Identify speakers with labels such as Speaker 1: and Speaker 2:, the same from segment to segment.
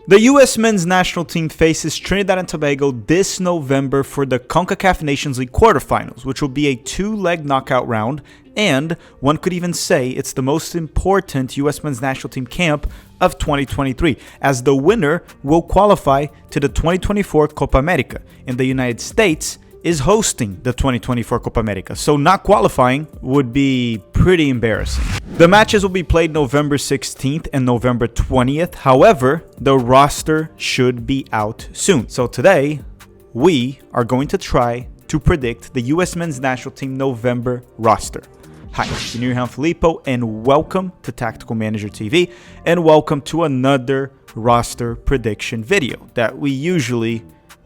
Speaker 1: The U.S. men's national team faces Trinidad and Tobago this November for the CONCACAF Nations League quarterfinals, which will be a two-leg knockout round, and one could even say it's the most important U.S. men's national team camp of 2023, as the winner will qualify to the 2024 Copa America, and the United States is hosting the 2024 Copa America, so not qualifying would be pretty embarrassing. The matches will be played November 16th and November 20th. However, the roster should be out soon. So today, we are going to try to predict the U.S. men's national team November roster. Hi, I'm Filippo, and welcome to Tactical Manager TV, and welcome to another roster prediction video that we usually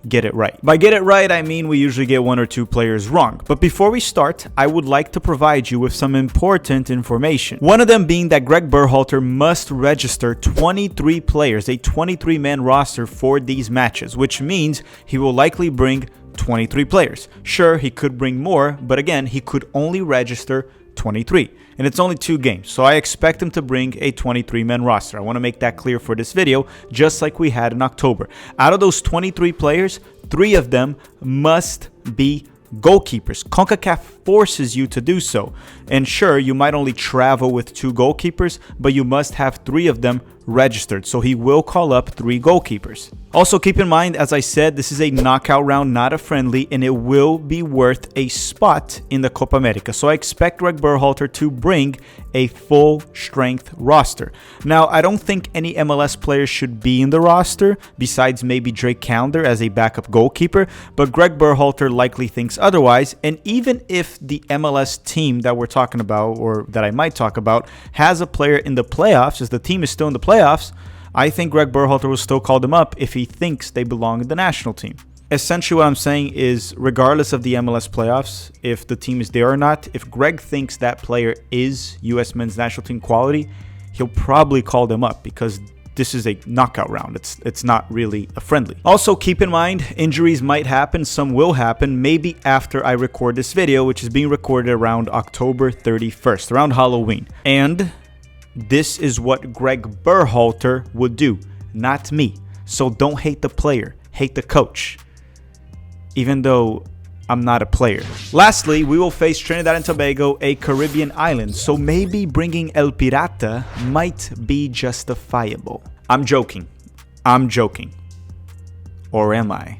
Speaker 1: get it right. By get it right, I mean we usually get one or two players wrong. But before we start, I would like to provide you with some important information. One of them being that Greg Berhalter must register 23 players, a 23-man roster for these matches, which means he will likely bring 23 players. Sure, he could bring more, but again, he could only register 23, and it's only 2 games, so I expect him to bring a 23-man roster. I want to make that clear for this video, just like we had in October. Out of those 23 players, 3 of them must be goalkeepers. CONCACAF forces you to do so, and sure, you might only travel with 2 goalkeepers, but you must have 3 of them registered, so he will call up 3 goalkeepers. Also, keep in mind, as I said, this is a knockout round, not a friendly, and it will be worth a spot in the Copa America. So I expect Greg Berhalter to bring a full-strength roster. Now, I don't think any MLS players should be in the roster, besides maybe Drake Callender as a backup goalkeeper, but Greg Berhalter likely thinks otherwise, and even if the MLS team that we're talking about, or that I might talk about, has a player in the playoffs, as the team is still in the playoffs, I think Greg Berhalter will still call them up if he thinks they belong in the national team. Essentially what I'm saying is, regardless of the MLS playoffs, if the team is there or not, if Greg thinks that player is U.S. men's national team quality, he'll probably call them up because this is a knockout round. It's not really a friendly. Also, keep in mind, injuries might happen. Some will happen maybe after I record this video, which is being recorded around October 31st, around Halloween. And this is what Greg Berhalter would do, not me. So don't hate the player, hate the coach, even though I'm not a player. Lastly, we will face Trinidad and Tobago, a Caribbean island, so maybe bringing El Pirata might be justifiable. I'm joking. Or am I?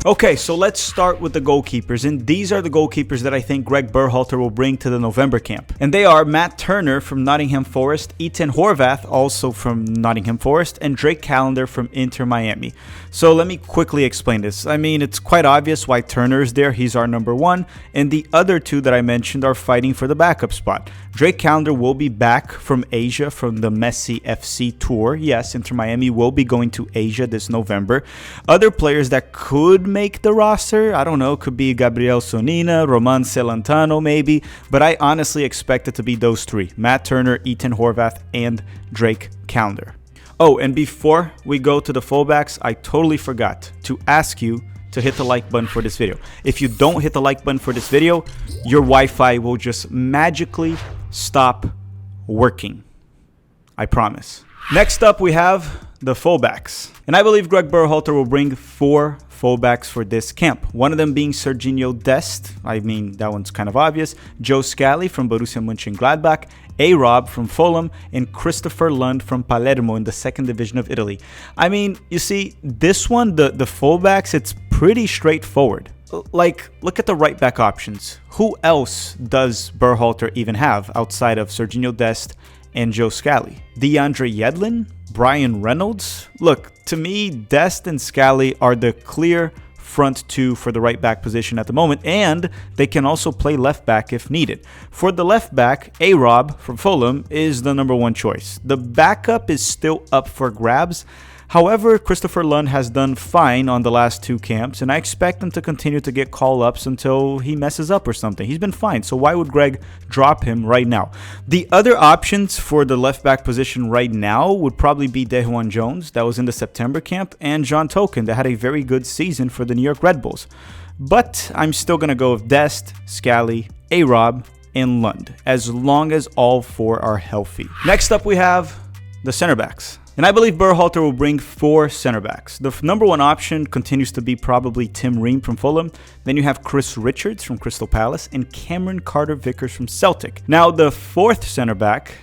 Speaker 1: Okay, so let's start with the goalkeepers, and these are the goalkeepers that I think Greg Berhalter will bring to the November camp. And they are Matt Turner from Nottingham Forest, Ethan Horvath, also from Nottingham Forest, and Drake Callender from Inter Miami. So let me quickly explain this. I mean, it's quite obvious why Turner is there. He's our number 1, and the other 2 that I mentioned are fighting for the backup spot. Drake Callender will be back from Asia from the Messi FC tour. Yes, Inter Miami will be going to Asia this November. Other players that could make the roster, I don't know, could be Gabriel Sonina, Roman Celentano maybe, but I honestly expect it to be those 3, Matt Turner, Ethan Horvath, and Drake Callender. Oh, and before we go to the fullbacks, I totally forgot to ask you to hit the like button for this video. If you don't hit the like button for this video, your Wi-Fi will just magically stop working. I promise. Next up, we have the fullbacks. And I believe Greg Berhalter will bring 4 fullbacks for this camp. One of them being Serginho Dest. I mean, that one's kind of obvious. Joe Scally from Borussia Mönchengladbach, A-Rob from Fulham, and Christopher Lund from Palermo in the 2nd division of Italy. I mean, you see, this one, the fullbacks, it's pretty straightforward. Like, look at the right back options. Who else does Berhalter even have outside of Serginho Dest and Joe Scally? DeAndre Yedlin? Brian Reynolds? Look, to me, Dest and Scally are the clear front 2 for the right back position at the moment, and they can also play left back if needed. For the left back, A-Rob from Fulham is the number 1 choice. The backup is still up for grabs, However, Christopher Lund has done fine on the last 2 camps, and I expect him to continue to get call-ups until he messes up or something. He's been fine, so why would Greg drop him right now? The other options for the left back position right now would probably be Dejuan Jones, that was in the September camp, and John Token, that had a very good season for the New York Red Bulls. But I'm still going to go with Dest, Scally, A-Rob, and Lund, as long as all 4 are healthy. Next up, we have the center backs. And I believe Berhalter will bring 4 center backs. The number 1 option continues to be probably Tim Ream from Fulham. Then you have Chris Richards from Crystal Palace and Cameron Carter-Vickers from Celtic. Now, the 4th center back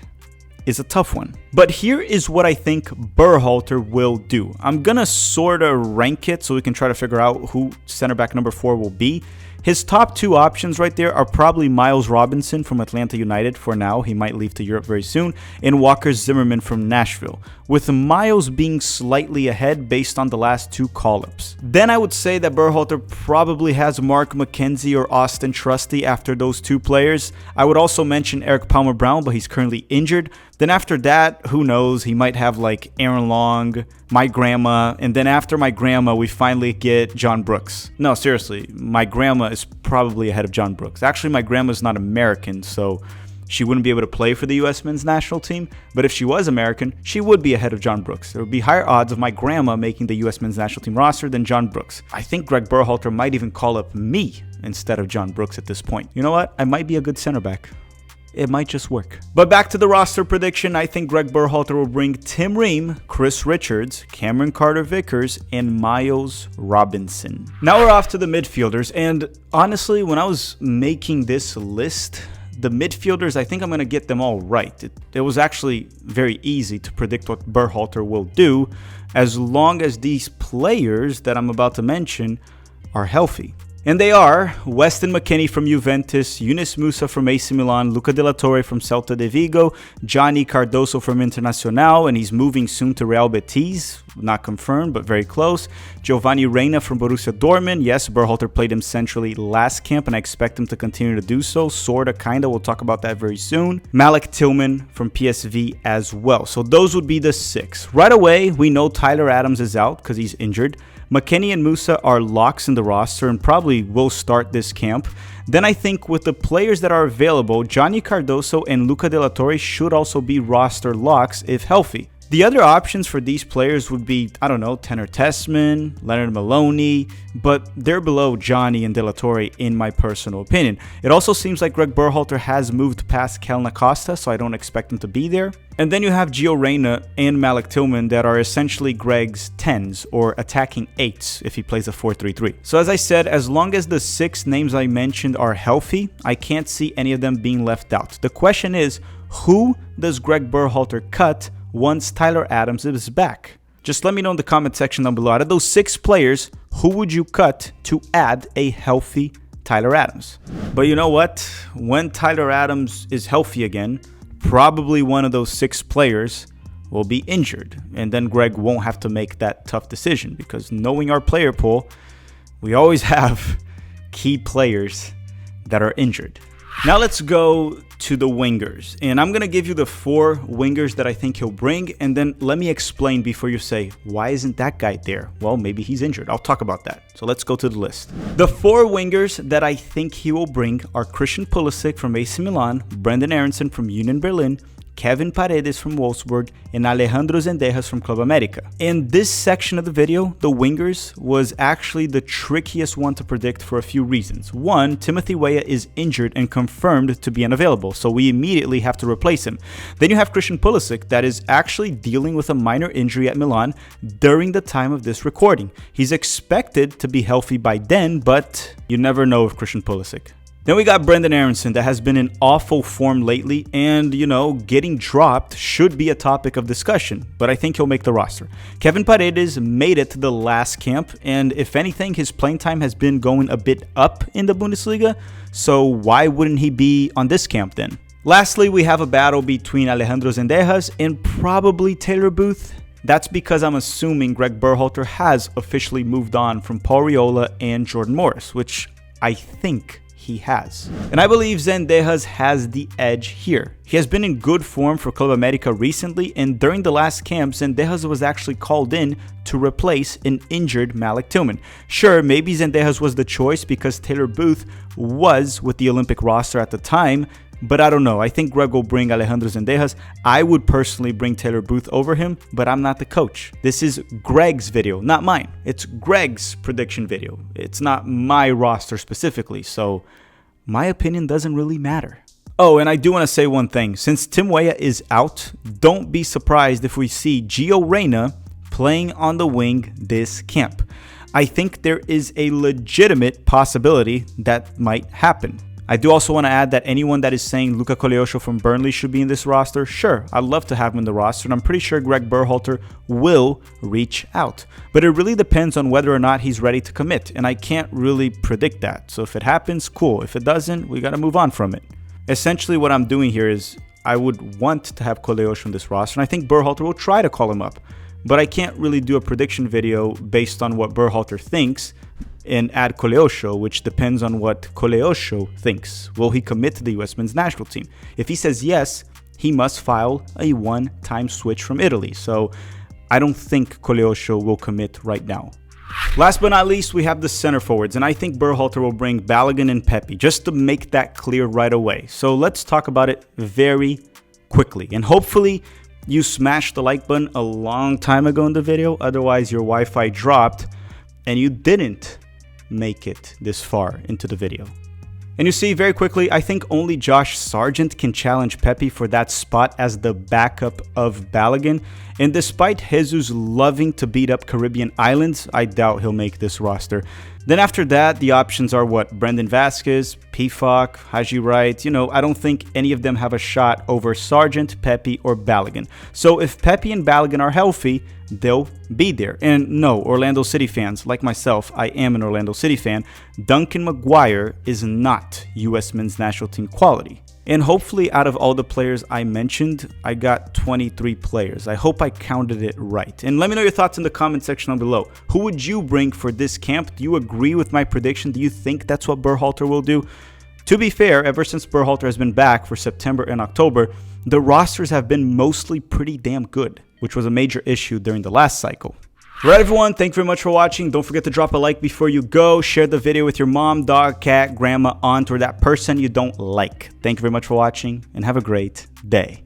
Speaker 1: is a tough one. But here is what I think Berhalter will do. I'm going to sort of rank it so we can try to figure out who center back number 4 will be. His top 2 options right there are probably Miles Robinson from Atlanta United for now. He might leave to Europe very soon. And Walker Zimmerman from Nashville, with Miles being slightly ahead based on the last 2 call-ups. Then I would say that Berhalter probably has Mark McKenzie or Austin Trusty after those 2 players. I would also mention Eric Palmer-Brown, but he's currently injured. Then after that, who knows, he might have like Aaron Long, My Grandma, and then after My Grandma, we finally get John Brooks. No, seriously, My Grandma is probably ahead of John Brooks. Actually, My Grandma's not American, so she wouldn't be able to play for the U.S. men's national team, but if she was American, she would be ahead of John Brooks. There would be higher odds of My Grandma making the U.S. men's national team roster than John Brooks. I think Greg Berhalter might even call up me instead of John Brooks at this point. You know what? I might be a good center back. It might just work. But back to the roster prediction, I think Greg Berhalter will bring Tim Ream, Chris Richards, Cameron Carter-Vickers, and Miles Robinson. Now we're off to the midfielders, and honestly, when I was making this list, the midfielders, I think I'm going to get them all right. It was actually very easy to predict what Berhalter will do as long as these players that I'm about to mention are healthy. And they are Weston McKennie from Juventus, Yunus Musa from AC Milan, Luca De La Torre from Celta de Vigo, Johnny Cardoso from Internacional, and he's moving soon to Real Betis, not confirmed, but very close. Giovanni Reina from Borussia Dortmund. Yes, Berhalter played him centrally last camp, and I expect him to continue to do so, sorta, kinda. We'll talk about that very soon. Malik Tillman from PSV as well. So those would be the 6. Right away, we know Tyler Adams is out because he's injured. McKennie and Musa are locks in the roster and probably will start this camp. Then I think with the players that are available, Johnny Cardoso and Luca De La Torre should also be roster locks if healthy. The other options for these players would be, I don't know, Tanner Tessman, Leonard Maloney, but they're below Johnny and De La Torre in my personal opinion. It also seems like Greg Berhalter has moved past Kellyn Acosta, so I don't expect him to be there. And then you have Gio Reyna and Malik Tillman that are essentially Greg's 10s or attacking 8s if he plays a 4-3-3. So as I said, as long as the 6 names I mentioned are healthy, I can't see any of them being left out. The question is, who does Greg Berhalter cut once Tyler Adams is back? Just let me know in the comment section down below. Out of those 6 players, who would you cut to add a healthy Tyler Adams? But you know what? When Tyler Adams is healthy again, probably one of those 6 players will be injured. And then Greg won't have to make that tough decision because knowing our player pool, we always have key players that are injured. Now let's go to the wingers, and I'm going to give you the 4 wingers that I think he'll bring, and then let me explain before you say, why isn't that guy there? Well, maybe he's injured. I'll talk about that. So let's go to the list. The 4 wingers that I think he will bring are Christian Pulisic from AC Milan, Brendan Aronson from Union Berlin, Kevin Paredes from Wolfsburg, and Alejandro Zendejas from Copa America. In this section of the video, the wingers was actually the trickiest one to predict for a few reasons. One, Timothy Weah is injured and confirmed to be unavailable, so we immediately have to replace him. Then you have Christian Pulisic that is actually dealing with a minor injury at Milan during the time of this recording. He's expected to be healthy by then, but you never know with Christian Pulisic. Then we got Brendan Aronson that has been in awful form lately, and getting dropped should be a topic of discussion, but I think he'll make the roster. Kevin Paredes made it to the last camp, and if anything, his playing time has been going a bit up in the Bundesliga, so why wouldn't he be on this camp then? Lastly, we have a battle between Alejandro Zendejas and probably Taylor Booth. That's because I'm assuming Greg Berhalter has officially moved on from Paul Riola and Jordan Morris, which I think he has. And I believe Zendejas has the edge here. He has been in good form for Copa America recently, and during the last camp, Zendejas was actually called in to replace an injured Malik Tillman. Sure, maybe Zendejas was the choice because Taylor Booth was with the Olympic roster at the time, but I don't know. I think Greg will bring Alejandro Zendejas. I would personally bring Taylor Booth over him, but I'm not the coach. This is Greg's video, not mine. It's Greg's prediction video. It's not my roster specifically, so my opinion doesn't really matter. Oh, and I do want to say one thing. Since Tim Weah is out, don't be surprised if we see Gio Reyna playing on the wing this camp. I think there is a legitimate possibility that might happen. I do also want to add that anyone that is saying Luca Coleocho from Burnley should be in this roster, sure, I'd love to have him in the roster, and I'm pretty sure Greg Berhalter will reach out. But it really depends on whether or not he's ready to commit, and I can't really predict that. So if it happens, cool. If it doesn't, we got to move on from it. Essentially, what I'm doing here is I would want to have Coleocho in this roster, and I think Berhalter will try to call him up. But I can't really do a prediction video based on what Berhalter thinks and add Coleocho, which depends on what Coleocho thinks. Will he commit to the US men's national team? If he says yes, he must file a one-time switch from Italy. So I don't think Coleocho will commit right now. Last but not least, we have the center forwards, and I think Berhalter will bring Balogun and Pepi, just to make that clear right away. So let's talk about it very quickly, and hopefully you smashed the like button a long time ago in the video, otherwise your Wi-Fi dropped and you didn't make it this far into the video. And you see, very quickly, I think only Josh Sargent can challenge Pepi for that spot as the backup of Balogun. And despite Jesus loving to beat up Caribbean islands, I doubt he'll make this roster. Then after that, the options are what? Brendan Vasquez, Pifok, Haji Wright. I don't think any of them have a shot over Sargent, Pepi, or Balogun. So if Pepi and Balogun are healthy, they'll be there. And no, Orlando City fans, like myself, I am an Orlando City fan, Duncan Maguire is not US men's national team quality. And hopefully out of all the players I mentioned, I got 23 players. I hope I counted it right. And let me know your thoughts in the comment section down below. Who would you bring for this camp? Do you agree with my prediction? Do you think that's what Berhalter will do? To be fair, ever since Berhalter has been back for September and October, the rosters have been mostly pretty damn good, which was a major issue during the last cycle. Alright everyone, thank you very much for watching. Don't forget to drop a like before you go. Share the video with your mom, dog, cat, grandma, aunt, or that person you don't like. Thank you very much for watching, and have a great day.